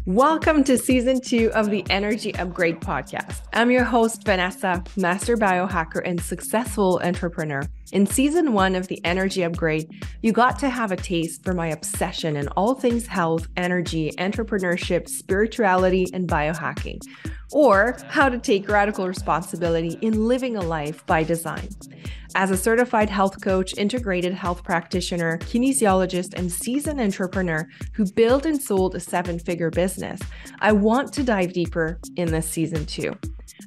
Welcome to season 2 of the Energy Upgrade podcast. I'm your host, Vanessa, master biohacker and successful entrepreneur. In season 1 of the Energy Upgrade, you got to have a taste for my obsession in all things health, energy, entrepreneurship, spirituality, and biohacking, or how to take radical responsibility in living a life by design. As a certified health coach, integrated health practitioner, kinesiologist, and seasoned entrepreneur who built and sold a 7-figure business, I want to dive deeper in this season 2.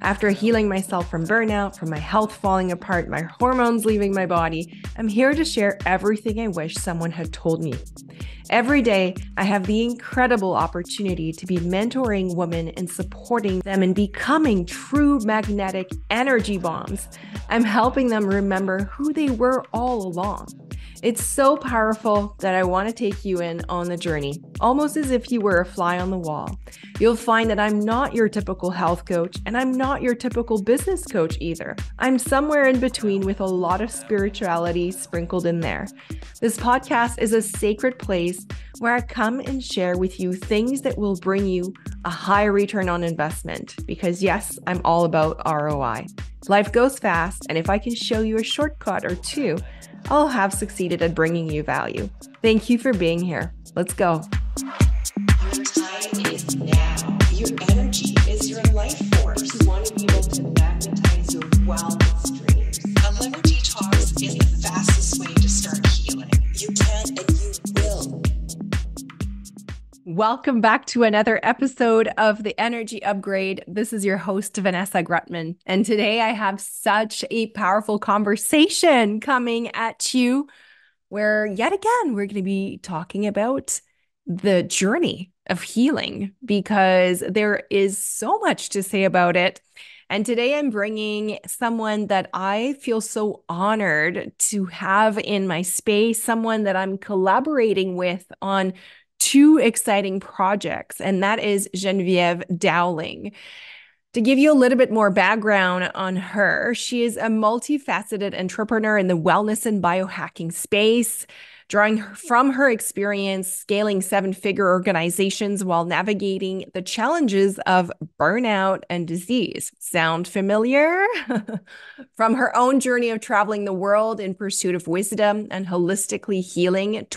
After healing myself from burnout, from my health falling apart, my hormones leaving my body, I'm here to share everything I wish someone had told me. Every day, I have the incredible opportunity to be mentoring women and supporting them in becoming true magnetic energy bombs. I'm helping them remember who they were all along. It's so powerful that I want to take you in on the journey, almost as if you were a fly on the wall. You'll find that I'm not your typical health coach, and I'm not your typical business coach either. I'm somewhere in between with a lot of spirituality sprinkled in there. This podcast is a sacred place where I come and share with you things that will bring you a high return on investment, because yes, I'm all about ROI. Life goes fast, and if I can show you a shortcut or two, I'll have succeeded at bringing you value. Thank you for being here. Let's go. Your time is now. Your energy is your life force. You want to be able to magnetize your wildest dreams. A liver detox is the fastest way to start healing. You can and you will. Welcome back to another episode of the Energy Upgrade. This is your host, Vanessa Grutman. And today I have such a powerful conversation coming at you where yet again, we're going to be talking about the journey of healing because there is so much to say about it. And today I'm bringing someone that I feel so honored to have in my space, someone that I'm collaborating with on 2 exciting projects, and that is Genevieve Dowling. To give you a little bit more background on her, she is a multifaceted entrepreneur in the wellness and biohacking space, drawing from her experience scaling 7-figure organizations while navigating the challenges of burnout and disease. Sound familiar? From her own journey of traveling the world in pursuit of wisdom and holistically healing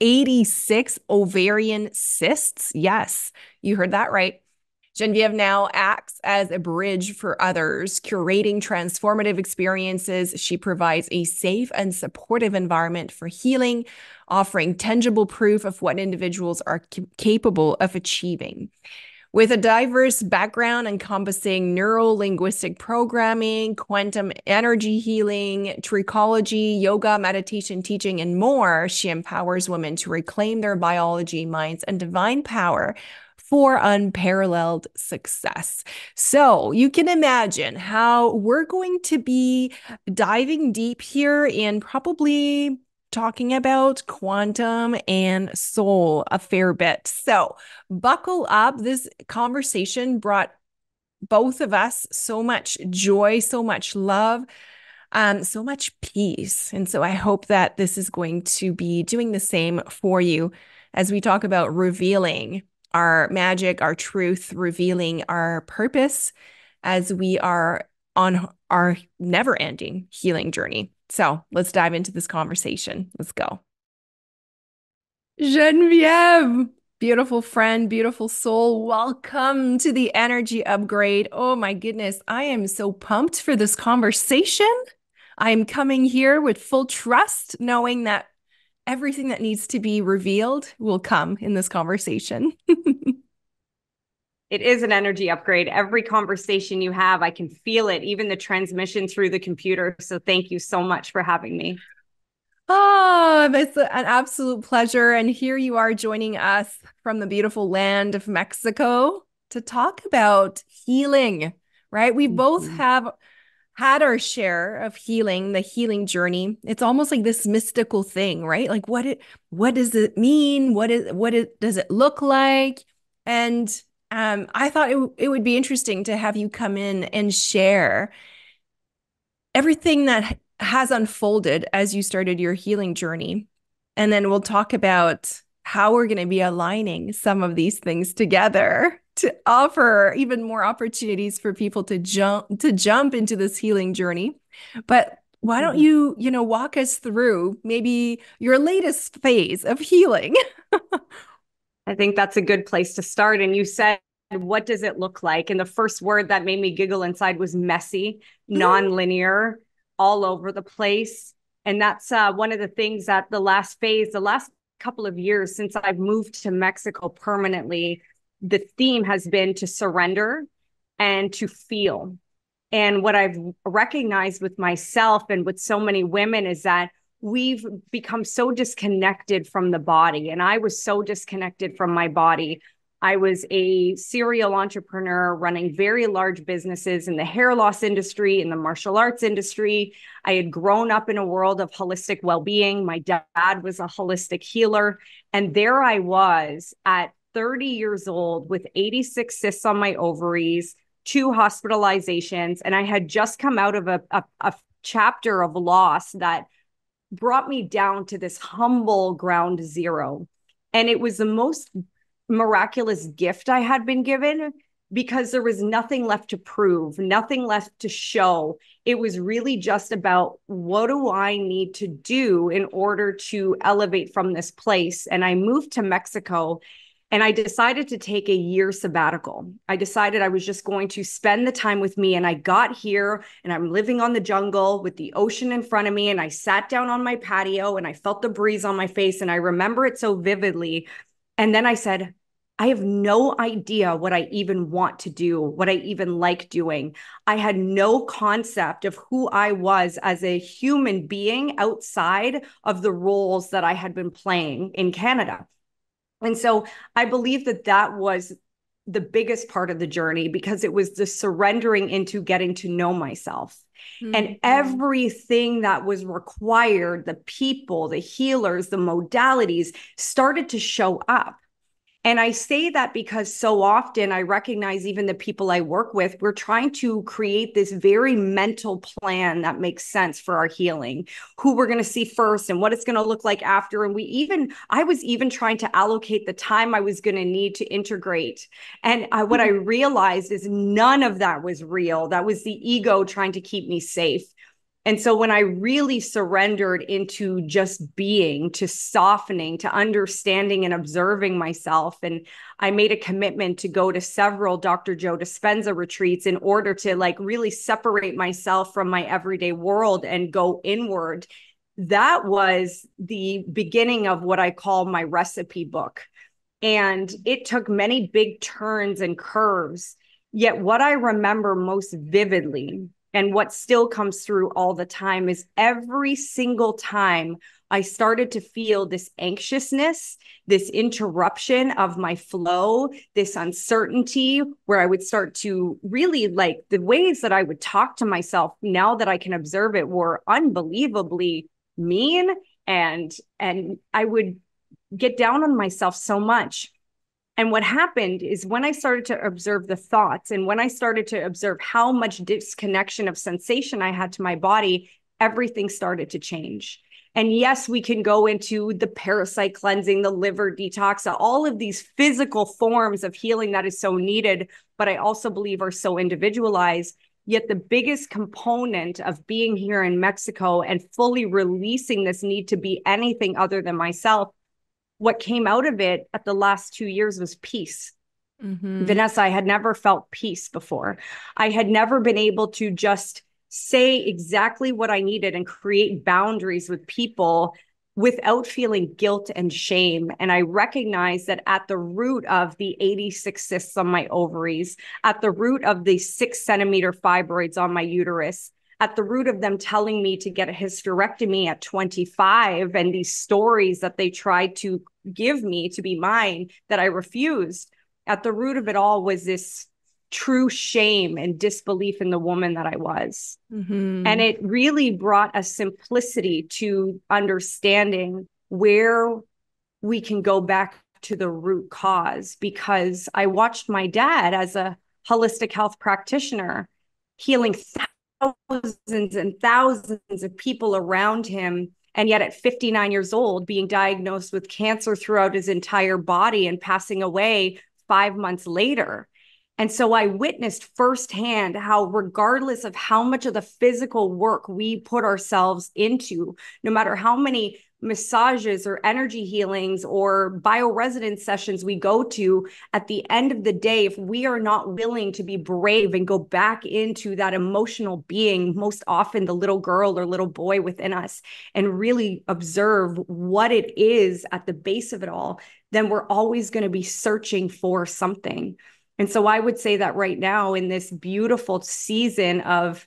86 ovarian cysts. Yes, you heard that right. Genevieve now acts as a bridge for others, curating transformative experiences. She provides a safe and supportive environment for healing, offering tangible proof of what individuals are capable of achieving. With a diverse background encompassing neuro-linguistic programming, quantum energy healing, trichology, yoga, meditation, teaching, and more, she empowers women to reclaim their biology, minds, and divine power for unparalleled success. So you can imagine how we're going to be diving deep here and probably talking about quantum and soul a fair bit. So buckle up. This conversation brought both of us so much joy, so much love, so much peace. And so I hope that this is going to be doing the same for you as we talk about revealing our magic, our truth, revealing our purpose as we are on our never-ending healing journey. So let's dive into this conversation. Let's go. Genevieve, beautiful friend, beautiful soul. Welcome to the Energy Upgrade. Oh my goodness. I am so pumped for this conversation. I am coming here with full trust, knowing that everything that needs to be revealed will come in this conversation. It is an energy upgrade. Every conversation you have, I can feel it, even the transmission through the computer. So thank you so much for having me. Oh, it's an absolute pleasure. And here you are joining us from the beautiful land of Mexico to talk about healing, right? We both have had our share of healing, the healing journey. It's almost like this mystical thing, right? Like what does it mean? Does it look like? And I thought it would be interesting to have you come in and share everything that has unfolded as you started your healing journey. And then we'll talk about how we're going to be aligning some of these things together to offer even more opportunities for people to jump into this healing journey. But why don't you, walk us through maybe your latest phase of healing? I think that's a good place to start. And you said, what does it look like? And the first word that made me giggle inside was messy, nonlinear, all over the place. And that's one of the things that the last couple of years since I've moved to Mexico permanently, the theme has been to surrender and to feel. And what I've recognized with myself and with so many women is that we've become so disconnected from the body. And I was so disconnected from my body. I was a serial entrepreneur running very large businesses in the hair loss industry, in the martial arts industry. I had grown up in a world of holistic well-being. My dad was a holistic healer. And there I was at 30 years old with 86 cysts on my ovaries, 2 hospitalizations. And I had just come out of a chapter of loss that brought me down to this humble ground zero. And it was the most miraculous gift I had been given because there was nothing left to prove, nothing left to show. It was really just about, what do I need to do in order to elevate from this place? And I moved to Mexico. And I decided to take a year sabbatical. I decided I was just going to spend the time with me. And I got here and I'm living on the jungle with the ocean in front of me. And I sat down on my patio and I felt the breeze on my face. And I remember it so vividly. And then I said, I have no idea what I even want to do, what I even like doing. I had no concept of who I was as a human being outside of the roles that I had been playing in Canada. And so I believe that that was the biggest part of the journey, because it was the surrendering into getting to know myself. Mm-hmm. And everything that was required, the people, the healers, the modalities started to show up. And I say that because so often I recognize even the people I work with, we're trying to create this very mental plan that makes sense for our healing, who we're going to see first and what it's going to look like after. And I was even trying to allocate the time I was going to need to integrate. And what I realized is none of that was real. That was the ego trying to keep me safe. And so when I really surrendered into just being, to softening, to understanding and observing myself, and I made a commitment to go to several Dr. Joe Dispenza retreats in order to really separate myself from my everyday world and go inward. That was the beginning of what I call my recipe book. And it took many big turns and curves. Yet what I remember most vividly, and what still comes through all the time, is every single time I started to feel this anxiousness, this interruption of my flow, this uncertainty, where I would start to really, the ways that I would talk to myself, now that I can observe it, were unbelievably mean. And I would get down on myself so much. And what happened is, when I started to observe the thoughts, and when I started to observe how much disconnection of sensation I had to my body, everything started to change. And yes, we can go into the parasite cleansing, the liver detox, all of these physical forms of healing that is so needed, but I also believe are so individualized. Yet the biggest component of being here in Mexico and fully releasing this need to be anything other than myself, what came out of it at the last 2 years was peace. Mm-hmm. Vanessa, I had never felt peace before. I had never been able to just say exactly what I needed and create boundaries with people without feeling guilt and shame. And I recognized that at the root of the 86 cysts on my ovaries, at the root of the 6-centimeter fibroids on my uterus, at the root of them telling me to get a hysterectomy at 25, and these stories that they tried to give me to be mine that I refused, at the root of it all was this true shame and disbelief in the woman that I was. Mm-hmm. And it really brought a simplicity to understanding where we can go back to the root cause, because I watched my dad as a holistic health practitioner healing thousands and thousands of people around him And yet at 59 years old, being diagnosed with cancer throughout his entire body and passing away 5 months later. And so I witnessed firsthand how, regardless of how much of the physical work we put ourselves into, no matter how many massages or energy healings or bioresonance sessions we go to, at the end of the day, if we are not willing to be brave and go back into that emotional being, most often the little girl or little boy within us, and really observe what it is at the base of it all, then we're always going to be searching for something. And so I would say that right now, in this beautiful season of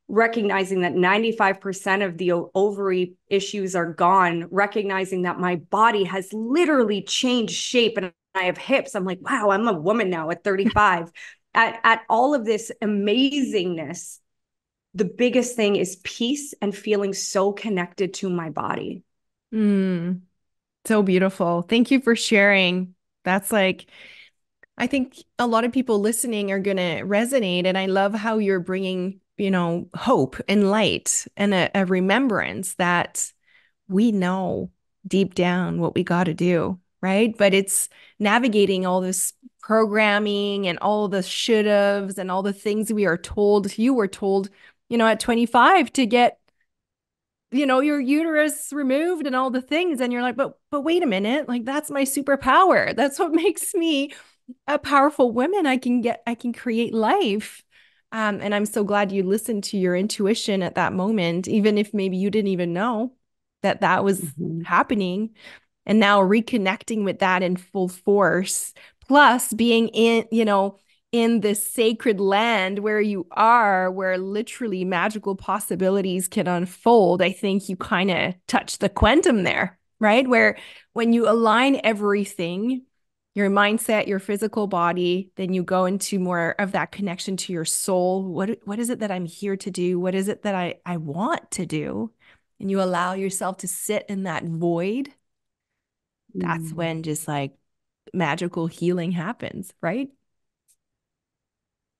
recognizing that 95% of the ovary issues are gone, recognizing that my body has literally changed shape and I have hips. I'm like, wow, I'm a woman now at 35. At all of this amazingness, the biggest thing is peace and feeling so connected to my body. So beautiful. Thank you for sharing. That's like, I think a lot of people listening are going to resonate. And I love how you're bringing, hope and light and a remembrance that we know deep down what we got to do, right? But it's navigating all this programming and all the should haves and all the things we are told. You were told, at 25 to get, your uterus removed and all the things. And you're like, but wait a minute, like that's my superpower. That's what makes me a powerful woman. I can create life. And I'm so glad you listened to your intuition at that moment, even if maybe you didn't even know that was happening. And now reconnecting with that in full force, plus being in this sacred land where you are, where literally magical possibilities can unfold. I think you kind of touch the quantum there, right? Where when you align everything, your mindset, your physical body, then you go into more of that connection to your soul. What is it that I'm here to do? What is it that I want to do? And you allow yourself to sit in that void. That's when just like magical healing happens, right?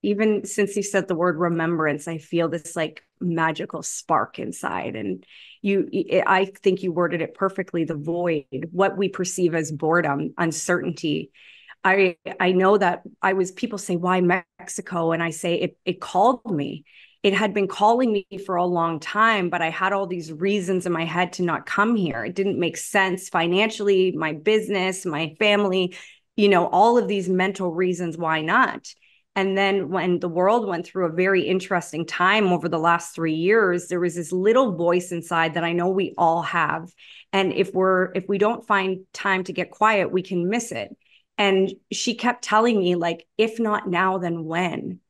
Even since you said the word remembrance, I feel this like magical spark inside. And I think you worded it perfectly. The void, what we perceive as boredom, uncertainty. I know that people say, why Mexico? And I say, it called me. It had been calling me for a long time, but I had all these reasons in my head to not come here. It didn't make sense financially, my business, my family, all of these mental reasons why not. And then when the world went through a very interesting time over the last 3 years, there was this little voice inside that I know we all have. And if we don't find time to get quiet, we can miss it. And she kept telling me, like, if not now, then when?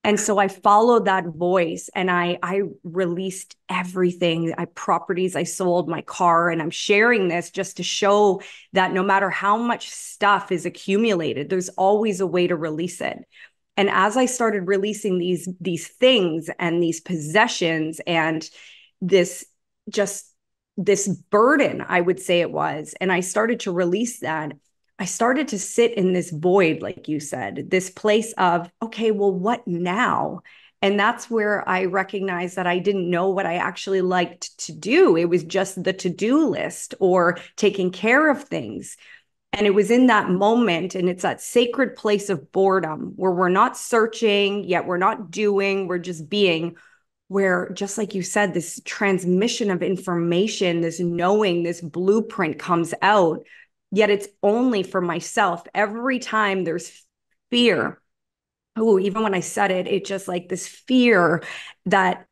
And so I followed that voice and I released everything. Properties I sold, my car, and I'm sharing this just to show that no matter how much stuff is accumulated, there's always a way to release it. And as I started releasing these things and these possessions and this burden, I would say it was, and I started to release that, I started to sit in this void, like you said, this place of, okay, well, what now? And that's where I recognized that I didn't know what I actually liked to do. It was just the to-do list or taking care of things. And it was in that moment, and it's that sacred place of boredom where we're not searching, yet we're not doing, we're just being, where, just like you said, this transmission of information, this knowing, this blueprint comes out, yet it's only for myself. Every time there's fear, even when I said it, it just like this fear that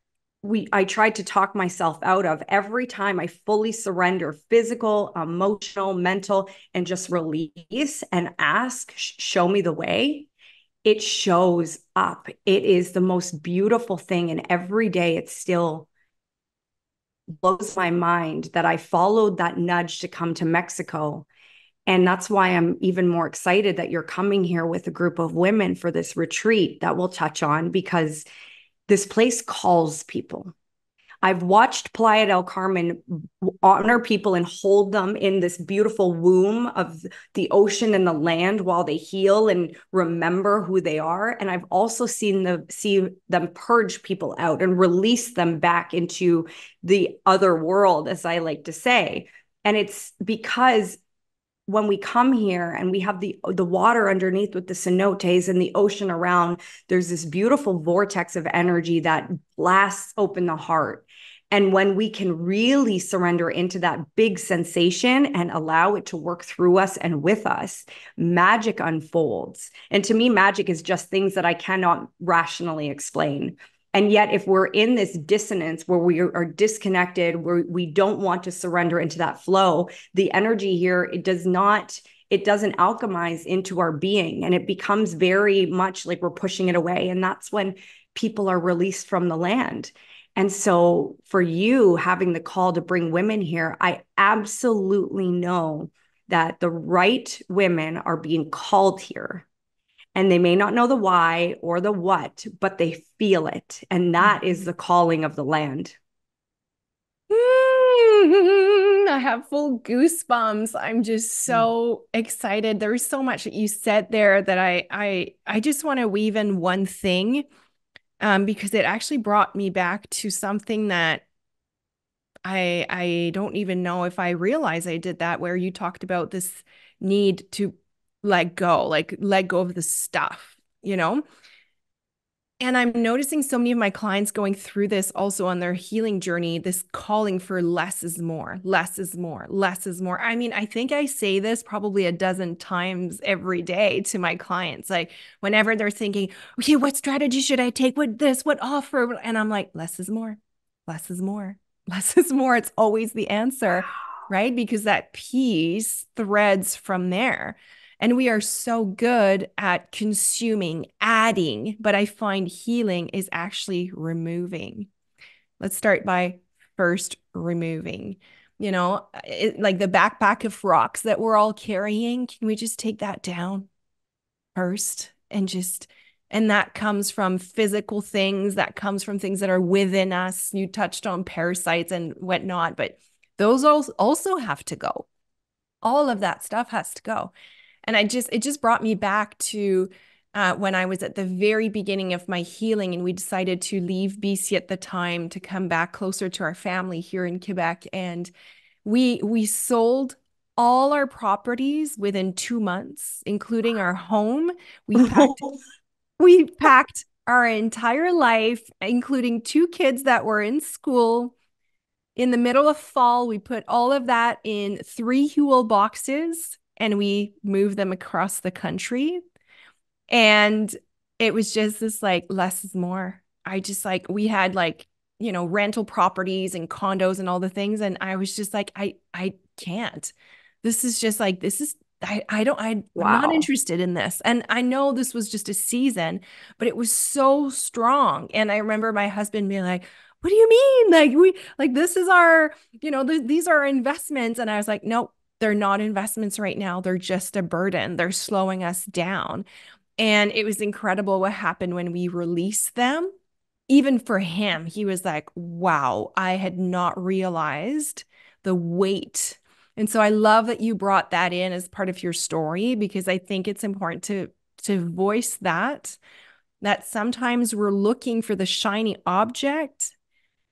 I tried to talk myself out of. Every time I fully surrender, physical, emotional, mental, and just release and ask, show me the way, it shows up. It is the most beautiful thing. And every day it still blows my mind that I followed that nudge to come to Mexico. And that's why I'm even more excited that you're coming here with a group of women for this retreat that we'll touch on, because this place calls people. I've watched Playa del Carmen honor people and hold them in this beautiful womb of the ocean and the land while they heal and remember who they are. And I've also see them purge people out and release them back into the other world, as I like to say. And it's because when we come here and we have the water underneath with the cenotes and the ocean around, there's this beautiful vortex of energy that blasts open the heart. And when we can really surrender into that big sensation and allow it to work through us and with us, magic unfolds. And to me, magic is just things that I cannot rationally explain. And yet, if we're in this dissonance where we are disconnected, where we don't want to surrender into that flow, the energy here, it doesn't alchemize into our being. And it becomes very much like we're pushing it away. And that's when people are released from the land. And so for you having the call to bring women here, I absolutely know that the right women are being called here. And they may not know the why or the what, but they feel it. And that is the calling of the land. I have full goosebumps. I'm just so excited. There's so much that you said there that I just want to weave in one thing, because it actually brought me back to something that I don't even know if I realized I did that, where you talked about this need to let go, like let go of the stuff, you know? And I'm noticing so many of my clients going through this also on their healing journey, this calling for less is more, less is more, less is more. I mean, I think I say this probably a dozen times every day to my clients. Like whenever they're thinking, okay, what strategy should I take? What offer? And I'm like, less is more, less is more, less is more. It's always the answer, right? Because that piece threads from there. And we are so good at consuming, adding, but I find healing is actually removing. Let's start by first removing. Like the backpack of rocks that we're all carrying. Can we just take that down first and that comes from physical things, that comes from things that are within us. You touched on parasites and whatnot, but those also have to go. All of that stuff has to go. And it just brought me back to when I was at the very beginning of my healing, and we decided to leave BC at the time to come back closer to our family here in Quebec. And we sold all our properties within 2 months, including our home. We packed our entire life, including 2 kids that were in school. In the middle of fall, we put all of that in 3 Huel boxes and we moved them across the country. And it was just this like less is more. We had rental properties and condos and all the things. And I was just like, I can't. This is just like, I'm not interested in this. And I know this was just a season, but it was so strong. And I remember my husband being like, what do you mean? This is our, these are investments. And I was like, nope, they're not investments right now. They're just a burden. They're slowing us down. And it was incredible what happened when we released them. Even for him, he was like, wow, I had not realized the weight. And so I love that you brought that in as part of your story, because I think it's important to voice that sometimes we're looking for the shiny object,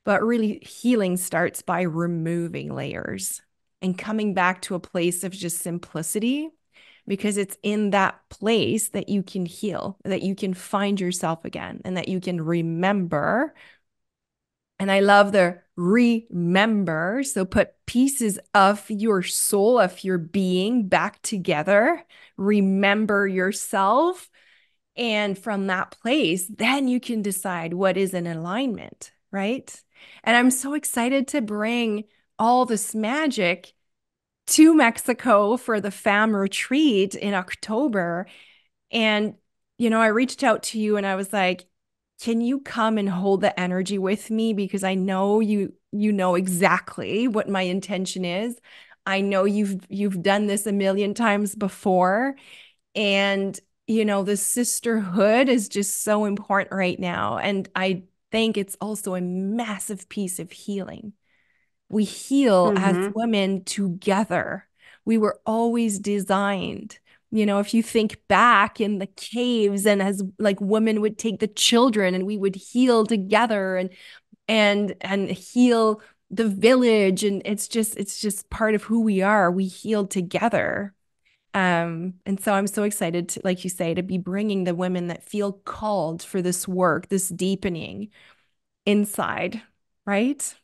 but really healing starts by removing layers and coming back to a place of just simplicity, because it's in that place that you can heal, that you can find yourself again, and that you can remember. And I love the remember. So put pieces of your soul, of your being back together. Remember yourself. And from that place, then you can decide what is in alignment, right? And I'm so excited to bring all this magic to Mexico for the FAM retreat in October. And, I reached out to you and I was like, can you come and hold the energy with me? Because I know you know exactly what my intention is. I know you've done this a million times before. And, the sisterhood is just so important right now. And I think it's also a massive piece of healing. We heal as women together. We were always designed. You know, if you think back in the caves, and as like women would take the children and we would heal together and heal the village, and it's just part of who we are. We heal together. And so I'm so excited to, like you say, to be bringing the women that feel called for this work, this deepening inside, right?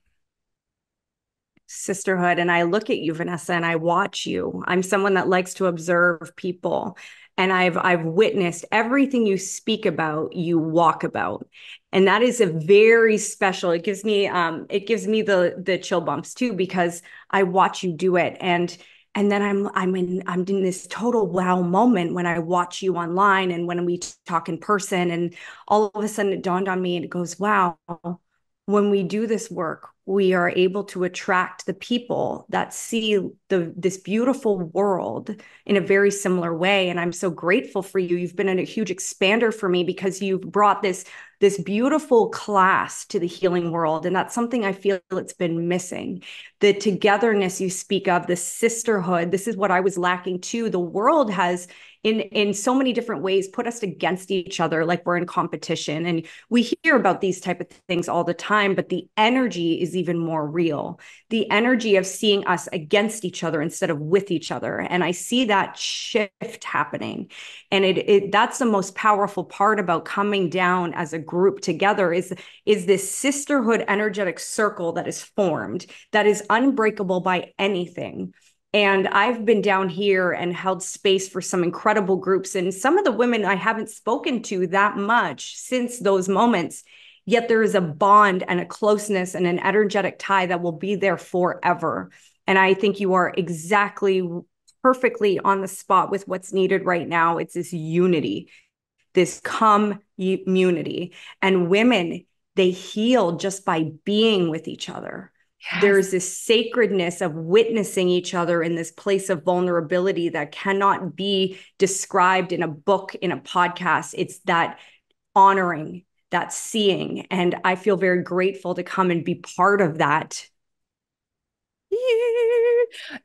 Sisterhood. And I look at you, Vanessa, and I watch you. I'm someone that likes to observe people. And I've witnessed everything you speak about, you walk about. And that is a very special, it gives me the chill bumps too, because I watch you do it. And then I'm in this total wow moment when I watch you online and when we talk in person, and all of a sudden it dawned on me and it goes, wow, when we do this work, we are able to attract the people that see this beautiful world in a very similar way. And I'm so grateful for you. You've been a huge expander for me because you've brought this beautiful class to the healing world. And that's something I feel it's been missing. The togetherness you speak of, the sisterhood, this is what I was lacking too. The world has in so many different ways put us against each other, like we're in competition. And we hear about these type of things all the time, but the energy is even more real. The energy of seeing us against each other instead of with each other. And I see that shift happening. And that's the most powerful part about coming down as a group together is this sisterhood energetic circle that is formed, that is unbreakable by anything. And I've been down here and held space for some incredible groups. And some of the women I haven't spoken to that much since those moments, yet there is a bond and a closeness and an energetic tie that will be there forever. And I think you are exactly perfectly on the spot with what's needed right now. It's this unity, this community. And women, they heal just by being with each other. Yes. There's this sacredness of witnessing each other in this place of vulnerability that cannot be described in a book, in a podcast. It's that honoring, that seeing. And I feel very grateful to come and be part of that.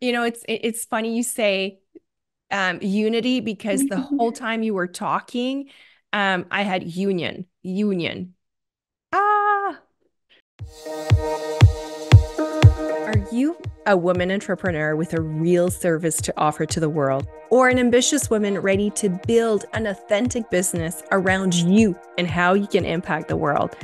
You know, it's funny you say unity, because the whole time you were talking, I had union. Are you a woman entrepreneur with a real service to offer to the world, or an ambitious woman ready to build an authentic business around you and how you can impact the world?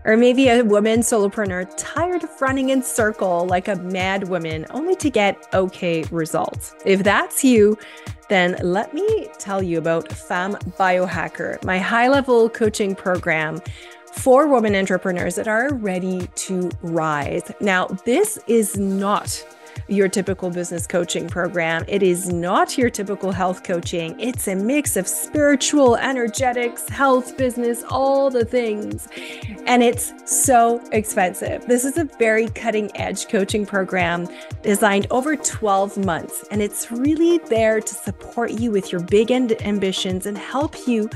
Or maybe a woman solopreneur tired of running in circle like a mad woman only to get okay results? If that's you, then let me tell you about Femme Biohacker, my high-level coaching program for women entrepreneurs that are ready to rise. Now, this is not your typical business coaching program. It is not your typical health coaching. It's a mix of spiritual, energetics, health, business, all the things. And it's so expensive. This is a very cutting edge coaching program designed over 12 months. And it's really there to support you with your big ambitions and help you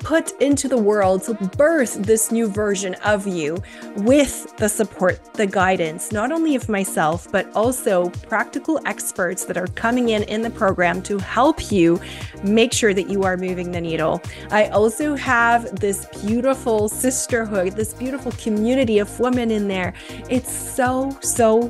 put into the world to birth this new version of you with the support, the guidance, not only of myself, but also practical experts that are coming in the program to help you make sure that you are moving the needle. I also have this beautiful sisterhood, this beautiful community of women in there. It's so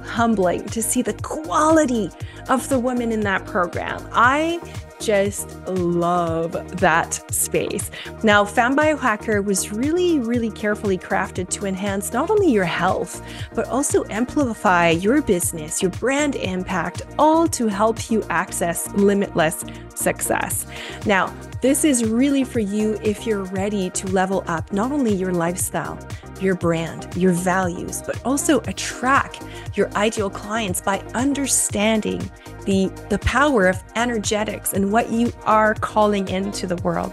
humbling to see the quality of the women in that program. I just love that space. Now, Femme Biohacker was really carefully crafted to enhance not only your health, but also amplify your business, your brand impact, all to help you access limitless success. Now, this is really for you if you're ready to level up not only your lifestyle, your brand, your values, but also attract your ideal clients by understanding the power of energetics and what you are calling into the world.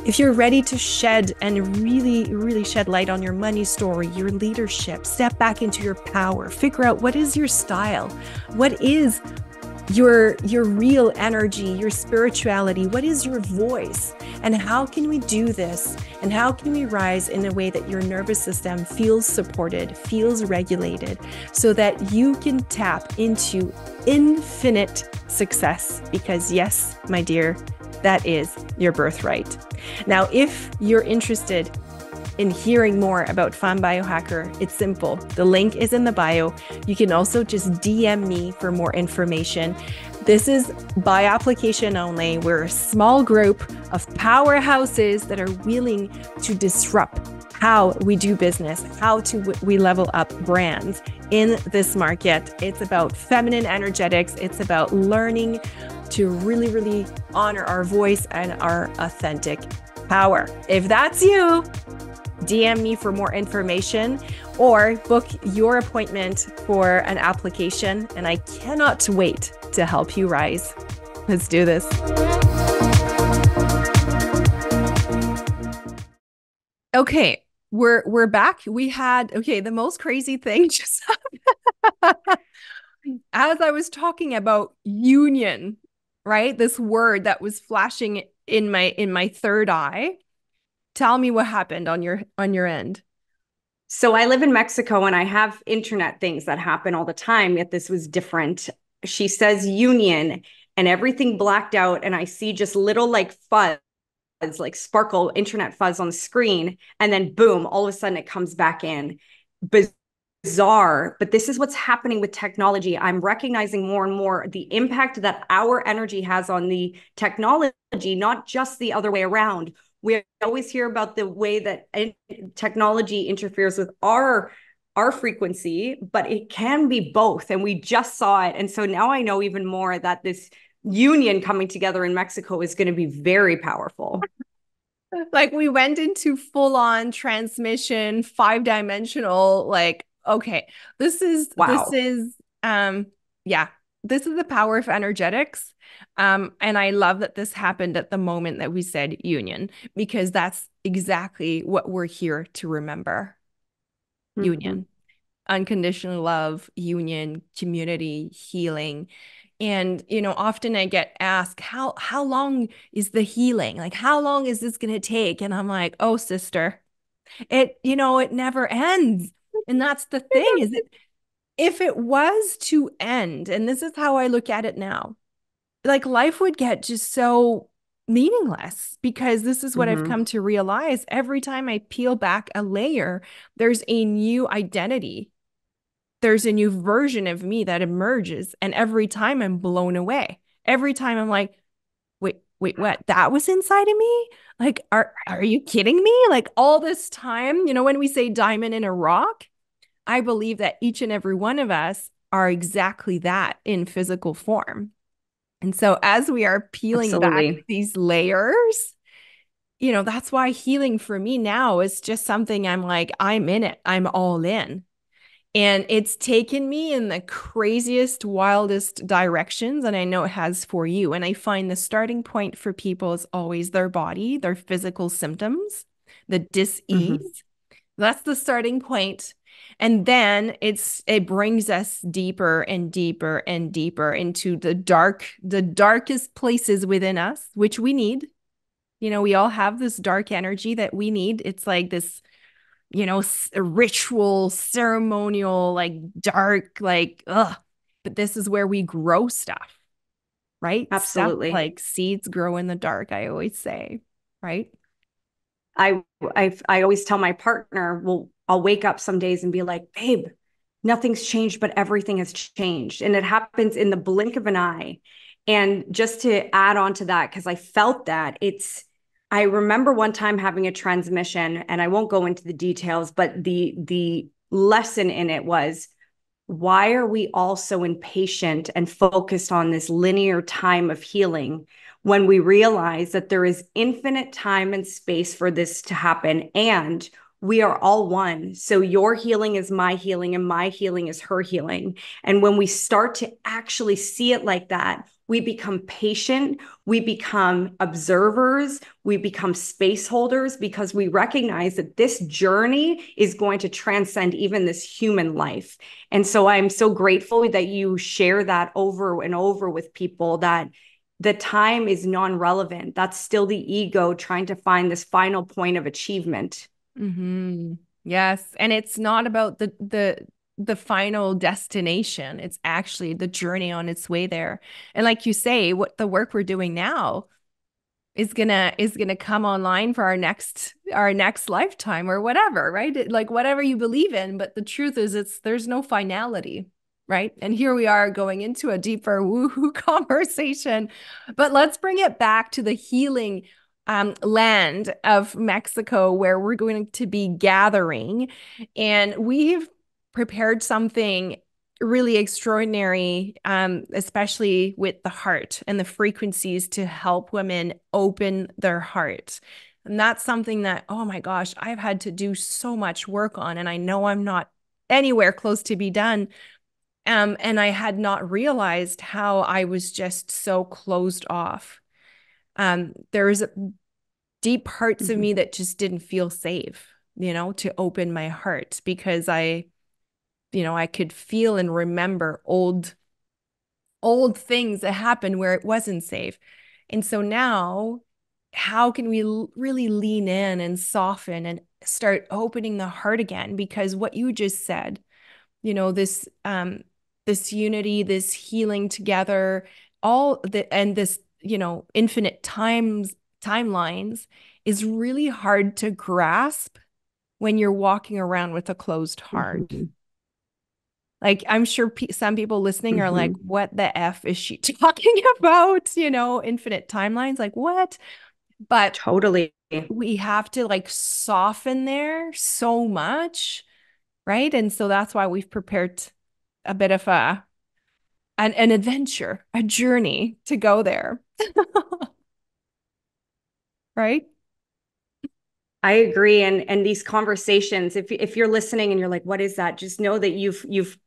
If you're ready to shed and really shed light on your money story, your leadership, step back into your power, figure out what is your style, what is your real energy, your spirituality? What is your voice? And how can we do this? And how can we rise in a way that your nervous system feels supported, feels regulated, so that you can tap into infinite success? Because yes, my dear, that is your birthright. Now, if you're interested in hearing more about Femme Biohacker, it's simple. The link is in the bio. You can also just DM me for more information. This is by application only. We're a small group of powerhouses that are willing to disrupt how we do business, we level up brands in this market. It's about feminine energetics. It's about learning to really, really honor our voice and our authentic power. If that's you, DM me for more information or book your appointment for an application. And I cannot wait to help you rise. Let's do this. Okay, we're back. We had, the most crazy thing just happened. As I was talking about union, right? This word that was flashing in my third eye. Tell me what happened on your end. So I live in Mexico and I have internet things that happen all the time, yet this was different. She says union and everything blacked out, and I see just little like fuzz, like sparkle internet fuzz on the screen, and then boom, all of a sudden it comes back in. Bizarre, but this is what's happening with technology. I'm recognizing more and more the impact that our energy has on the technology, not just the other way around. We always hear about the way that technology interferes with our frequency, but it can be both. And we just saw it. And so now I know even more that this union coming together in Mexico is going to be very powerful. Like we went into full-on transmission, 5-dimensional, like, okay, this is the power of energetics. And I love that this happened at the moment that we said union, because that's exactly what we're here to remember. Mm-hmm. Union, unconditional love, union, community, healing. And, often I get asked, how long is the healing? Like, how long is this going to take? And I'm like, oh, sister, it never ends. And that's the thing, is it, if it was to end, and this is how I look at it now, like life would get just so meaningless, because this is what I've come to realize. Every time I peel back a layer, there's a new identity. There's a new version of me that emerges. And every time I'm blown away. Every time I'm like, wait, what? That was inside of me? Like, are you kidding me? Like all this time, when we say diamond in a rock, I believe that each and every one of us are exactly that in physical form. And so as we are peeling back these layers, that's why healing for me now is just something I'm like, I'm in it. I'm all in. And it's taken me in the craziest, wildest directions. And I know it has for you. And I find the starting point for people is always their body, their physical symptoms, the dis-ease. That's the starting point. And then it brings us deeper and deeper and deeper into the darkest places within us, which we need. We all have this dark energy that we need. It's like this, ritual, ceremonial, like dark, like, ugh. But this is where we grow stuff, right? Absolutely. Stuff like seeds grow in the dark, I always say, right? I always tell my partner, well, I'll wake up some days and be like, babe, nothing's changed, but everything has changed. And it happens in the blink of an eye. And just to add on to that, because I felt that, I remember one time having a transmission, and I won't go into the details, but the lesson in it was, why are we all so impatient and focused on this linear time of healing when we realize that there is infinite time and space for this to happen, and we are all one? So your healing is my healing, and my healing is her healing. And when we start to actually see it like that, we become patient, we become observers, we become space holders, because we recognize that this journey is going to transcend even this human life. And so I'm so grateful that you share that over and over with people, that the time is non-relevant. That's still the ego trying to find this final point of achievement. Mm-hmm. Yes. And it's not about the final destination. It's actually the journey on its way there. And like you say, what the work we're doing now is gonna come online for our next lifetime or whatever, right? Like whatever you believe in. But the truth is there's no finality, right? And here we are going into a deeper woohoo conversation. But let's bring it back to the healing land of Mexico, where we're going to be gathering. And we've prepared something really extraordinary, especially with the heart and the frequencies to help women open their heart. And that's something that, oh my gosh, I've had to do so much work on. And I know I'm not anywhere close to be done. And I had not realized how I was just so closed off. There was deep parts of Mm-hmm. me that just didn't feel safe, to open my heart, because I could feel and remember old things that happened where it wasn't safe. And so now, how can we really lean in and soften and start opening the heart again? Because what you just said, this unity, this healing together, and this, infinite timelines is really hard to grasp when you're walking around with a closed heart. Mm-hmm. Like, I'm sure some people listening are like, Mm-hmm. what the F is she talking about? Infinite timelines, like what? But Totally. we have to like soften there so much, right? And so that's why we've prepared a bit of an adventure, a journey to go there, right? I agree. And these conversations, if you're listening and you're like, what is that? Just know that you've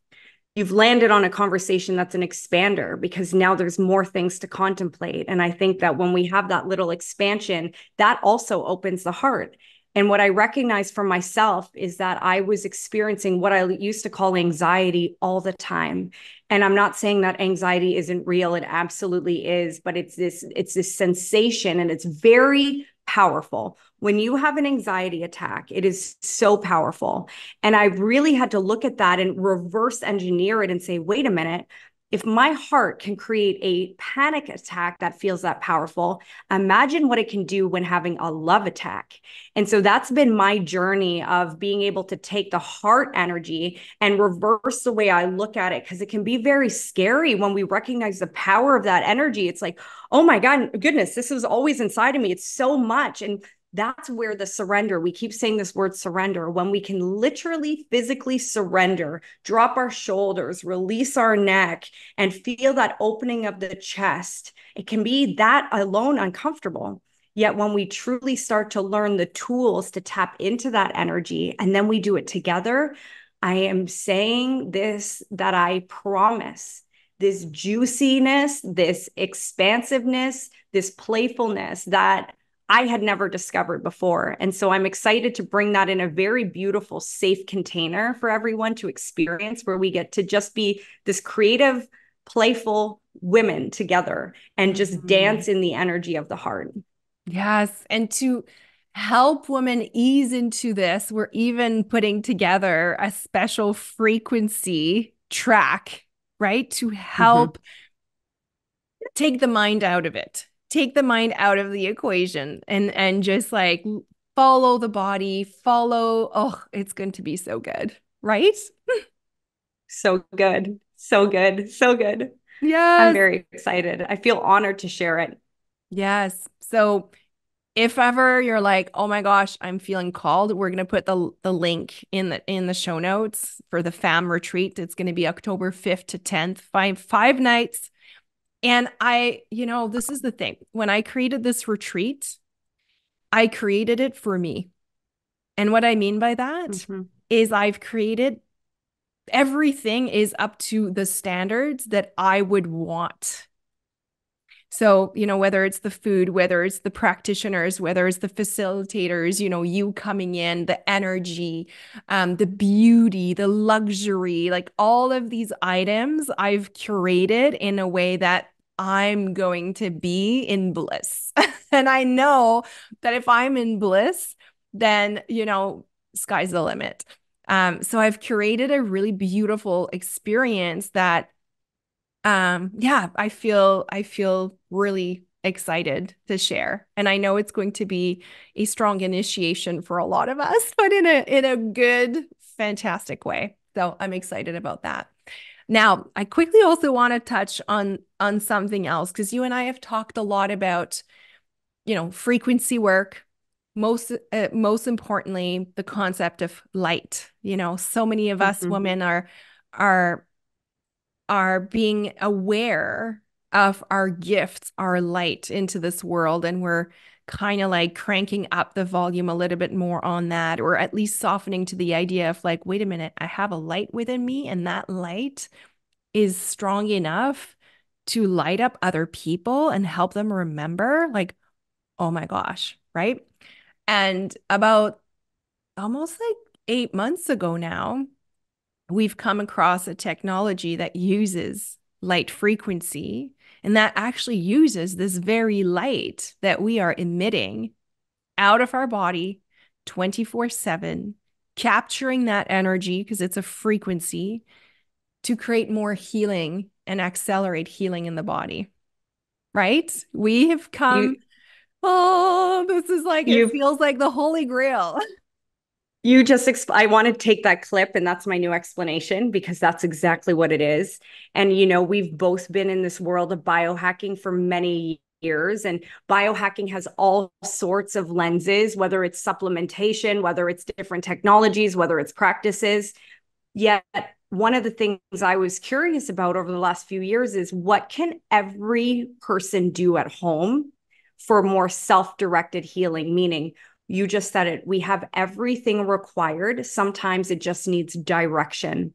landed on a conversation that's an expander, because now there's more things to contemplate. And I think that when we have that little expansion, that also opens the heart. And what I recognize for myself is that I was experiencing what I used to call anxiety all the time. And I'm not saying that anxiety isn't real. It absolutely is, but it's this sensation, and it's very powerful. When you have an anxiety attack, it is so powerful. And I really had to look at that and reverse engineer it and say, wait a minute, if my heart can create a panic attack that feels that powerful, imagine what it can do when having a love attack. And so that's been my journey of being able to take the heart energy and reverse the way I look at it, because it can be very scary when we recognize the power of that energy. It's like, oh my God, goodness, this is always inside of me. It's so much. And that's where the surrender, we keep saying this word surrender, when we can literally physically surrender, drop our shoulders, release our neck, and feel that opening of the chest. It can be that alone uncomfortable. Yet when we truly start to learn the tools to tap into that energy, and then we do it together, I am saying this, that I promise this juiciness, this expansiveness, this playfulness that I had never discovered before. And so I'm excited to bring that in a very beautiful, safe container for everyone to experience, where we get to just be this creative, playful women together and just Mhm. dance in the energy of the heart. Yes. And to help women ease into this, we're even putting together a special frequency track, right? To Mm-hmm. help take the mind out of it, take the mind out of the equation, and just like follow the body, follow. Oh, it's going to be so good, right? So good. So good. So good. I'm Yes. very excited. I feel honored to share it. Yes. So if ever you're like, oh my gosh, I'm feeling called, we're gonna put the link in the show notes for the fam retreat. It's gonna be October 5th to 10th, five nights. And this is the thing. When I created this retreat, I created it for me. And what I mean by that Mm-hmm. is I've created everything is up to the standards that I would want. So, whether it's the food, whether it's the practitioners, whether it's the facilitators, you coming in, the energy, the beauty, the luxury, like all of these items I've curated in a way that I'm going to be in bliss. And I know that if I'm in bliss, then, sky's the limit. So I've curated a really beautiful experience that yeah, I feel really excited to share. And I know it's going to be a strong initiation for a lot of us, but in a good, fantastic way. So I'm excited about that. Now, I quickly also want to touch on something else because you and I have talked a lot about, frequency work, most importantly, the concept of light. So many of us Mhm. women are being aware of our gifts, our light into this world. And we're kind of like cranking up the volume a little bit more on that, or at least softening to the idea of like, wait a minute, I have a light within me, and that light is strong enough to light up other people and help them remember, like, oh my gosh, right? And about almost like 8 months ago now, we've come across a technology that uses light frequency and that actually uses this very light that we are emitting out of our body 24/7, capturing that energy because it's a frequency to create more healing and accelerate healing in the body, right? We have come, You this is like, it you feels like the Holy Grail. you just I want to take that clip, and that's my new explanation, because that's exactly what it is. And we've both been in this world of biohacking for many years, and biohacking has all sorts of lenses, whether it's supplementation, whether it's different technologies, whether it's practices. Yet one of the things I was curious about over the last few years is, what can every person do at home for more self-directed healing? Meaning, you just said it, we have everything required. Sometimes it just needs direction.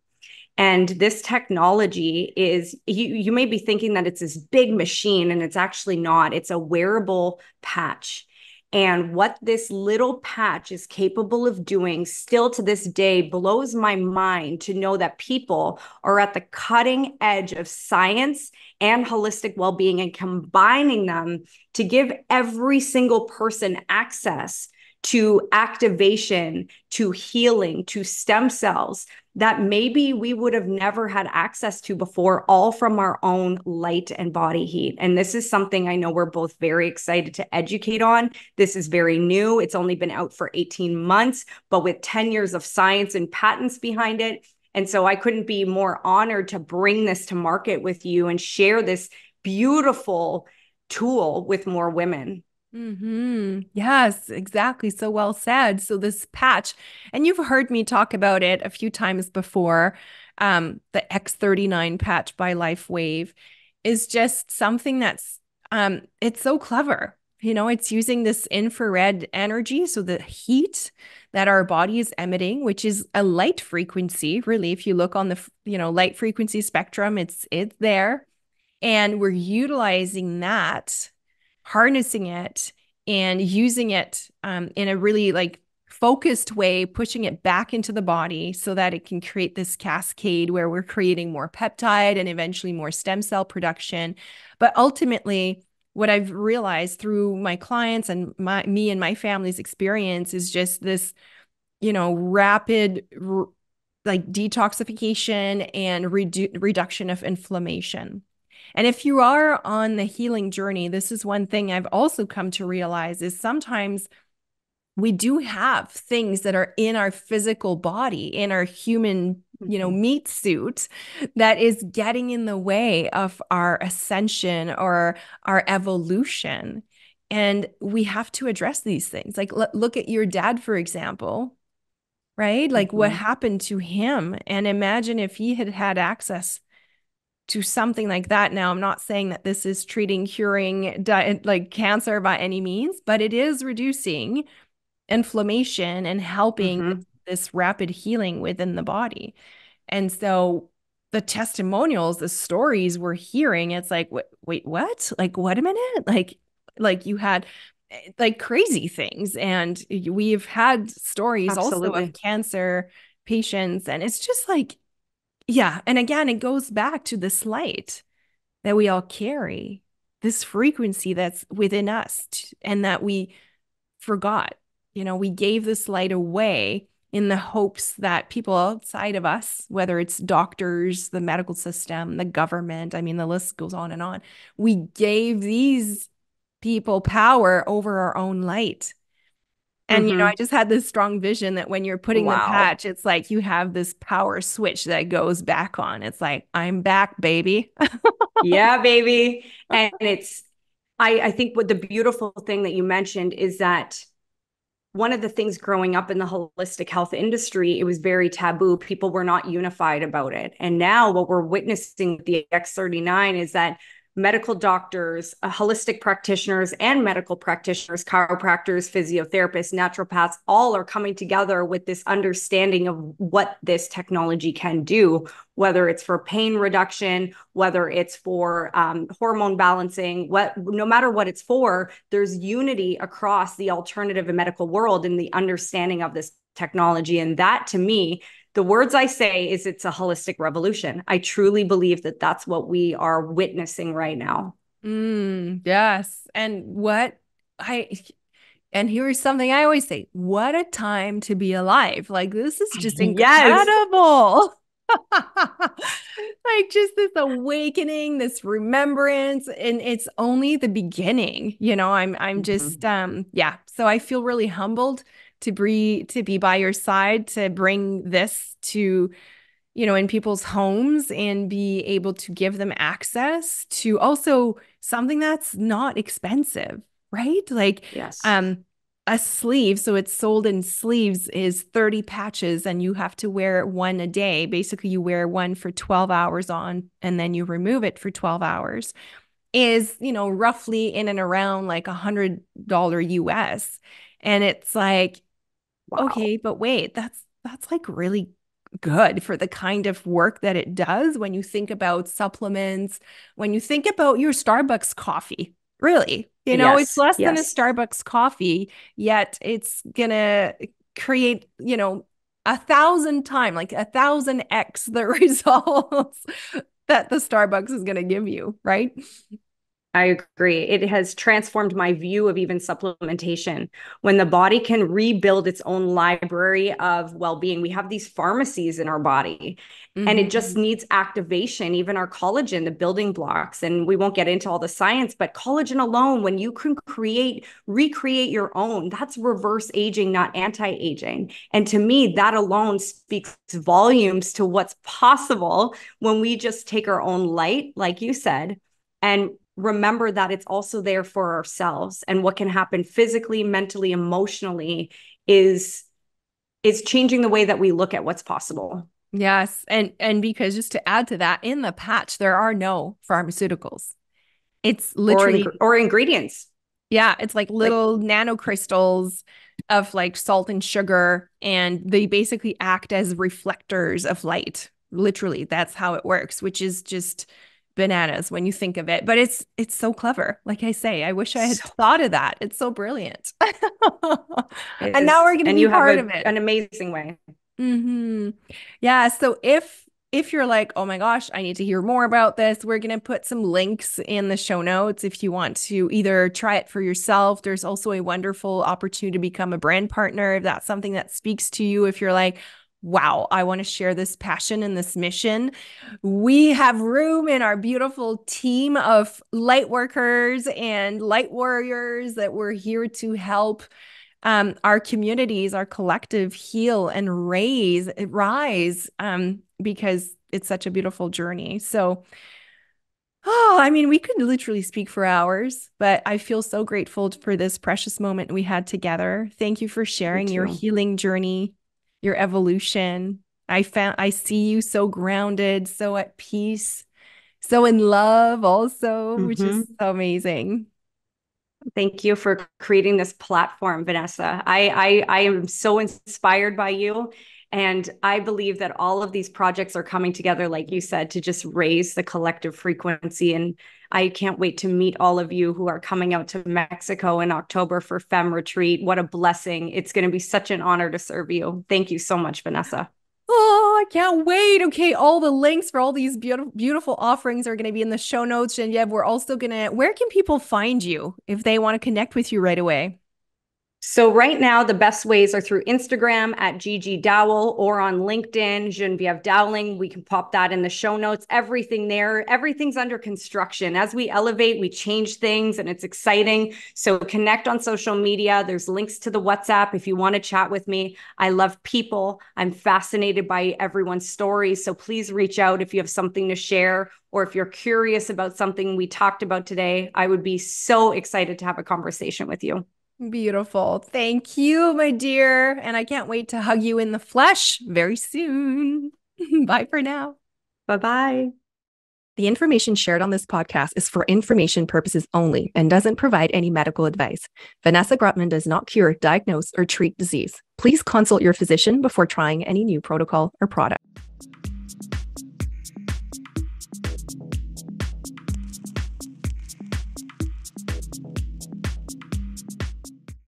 And this technology is, you may be thinking that it's this big machine, and it's actually not. It's a wearable patch. And what this little patch is capable of doing still to this day blows my mind, to know that people are at the cutting edge of science and holistic well-being, and combining them to give every single person access to activation, to healing, to stem cells that maybe we would have never had access to before, all from our own light and body heat. And this is something I know we're both very excited to educate on. This is very new. It's only been out for 18 months, but with 10 years of science and patents behind it. And so I couldn't be more honored to bring this to market with you and share this beautiful tool with more women. Yes, exactly. So well said. So this patch, and you've heard me talk about it a few times before, the X39 patch by LifeWave is just something that's it's so clever. It's using this infrared energy, so the heat that our body is emitting, which is a light frequency, really. If you look on the light frequency spectrum, it's there, and we're utilizing that, harnessing it and using it in a really like focused way, pushing it back into the body so that it can create this cascade where we're creating more peptide and eventually more stem cell production. But ultimately, what I've realized through my clients and me and my family's experience is just this, rapid like detoxification and reduction of inflammation. And if you are on the healing journey, this is one thing I've also come to realize is sometimes we do have things that are in our physical body, in our human, meat suit, that is getting in the way of our ascension or our evolution. And we have to address these things. Like, look at your dad, for example, right? Like, what Mm-hmm. happened to him? And imagine if he had had access to something like that. Now, I'm not saying that this is treating, curing like cancer by any means, but it is reducing inflammation and helping Mm-hmm. this rapid healing within the body. And so the testimonials, the stories we're hearing, it's like, wait, what? Like, what a minute? Like you had like crazy things. And we've had stories also of Absolutely. cancer patients. And it's just like, yeah. And again, it goes back to this light that we all carry, this frequency that's within us, and that we forgot. We gave this light away in the hopes that people outside of us, whether it's doctors, the medical system, the government, I mean, the list goes on and on, we gave these people power over our own light. And, I Mm-hmm. just had this strong vision that when you're putting the Wow. patch, it's like you have this power switch that goes back on. It's like, I'm back, baby. Yeah, baby. And I think what the beautiful thing that you mentioned is that one of the things growing up in the holistic health industry, it was very taboo. People were not unified about it. And now what we're witnessing with the X39 is that medical doctors, holistic practitioners, and medical practitioners, chiropractors, physiotherapists, naturopaths, all are coming together with this understanding of what this technology can do, whether it's for pain reduction, whether it's for hormone balancing, no matter what it's for, there's unity across the alternative and medical world in the understanding of this technology. And that, to me, the words I say is it's a holistic revolution. I truly believe that that's what we are witnessing right now. Yes. I, and here's something I always say, what a time to be alive. Like, this is just Yes. incredible. Like, just this awakening, this remembrance, and it's only the beginning. I'm just, Mhm. yeah. So I feel really humbled to be by your side, to bring this to in people's homes and be able to give them access to also something that's not expensive, right? Like Yes. um a sleeve, so it's sold in sleeves, is 30 patches and you have to wear one a day. Basically, you wear one for 12 hours on and then you remove it for 12 hours. Is, roughly in and around like $100 US. And it's like, Wow. okay, but wait, that's like really good for the kind of work that it does when you think about supplements, when you think about your Starbucks coffee. Really, it's Yes. less than a Yes. Starbucks coffee, yet it's gonna create, 1,000 times, like 1,000x the results that the Starbucks is gonna give you, right? I agree. It has transformed my view of even supplementation. When the body can rebuild its own library of well being, we have these pharmacies in our body and it just Mhm. needs activation, even our collagen, the building blocks. And we won't get into all the science, but collagen alone, when you can recreate your own, that's reverse aging, not anti aging. And to me, that alone speaks volumes to what's possible when we just take our own light, like you said, and remember that it's also there for ourselves, and what can happen physically, mentally, emotionally is changing the way that we look at what's possible. Yes, and because just to add to that, in the patch there are no pharmaceuticals. It's literally, Or ingredients yeah, it's like like little nanocrystals of like salt and sugar, and they basically act as reflectors of light. Literally, that's how it works, which is just bananas when you think of it. But it's so clever. Like I say, I wish I had so thought of that. It's so brilliant. And now is, we're going to and be you have part of an it. amazing way. Yeah. So if you're like, oh my gosh, I need to hear more about this, we're gonna put some links in the show notes if you want to either try it for yourself. There's also a wonderful opportunity to become a brand partner if that's something that speaks to you. If you're like, wow, I want to share this passion and this mission. We have room in our beautiful team of light workers and light warriors that we're here to help our communities, our collective heal and rise, because it's such a beautiful journey. So, oh, I mean, we could literally speak for hours, but I feel so grateful for this precious moment we had together. Thank you for Me sharing your too. healing journey, your evolution. I see you so grounded, so at peace, so in love also, which is Mm-hmm. so amazing. Thank you for creating this platform, Vanessa. I am so inspired by you. And I believe that all of these projects are coming together, like you said, to just raise the collective frequency. And I can't wait to meet all of you who are coming out to Mexico in October for Femme Retreat. What a blessing. It's going to be such an honor to serve you. Thank you so much, Vanessa. Oh, I can't wait. Okay, all the links for all these beautiful offerings are going to be in the show notes. Genevieve, we're also going to, where can people find you if they want to connect with you right away? So right now, the best ways are through Instagram at Gigi Dowell or on LinkedIn, Genevieve Dowling. We can pop that in the show notes. Everything there, everything's under construction. As we elevate, we change things and it's exciting. So connect on social media. There's links to the WhatsApp if you want to chat with me. I love people. I'm fascinated by everyone's stories. So please reach out if you have something to share or if you're curious about something we talked about today. I would be so excited to have a conversation with you. Beautiful. Thank you, my dear. And I can't wait to hug you in the flesh very soon. Bye for now. Bye-bye. The information shared on this podcast is for information purposes only and doesn't provide any medical advice. Vanessa Grutman does not cure, diagnose, or treat disease. Please consult your physician before trying any new protocol or product.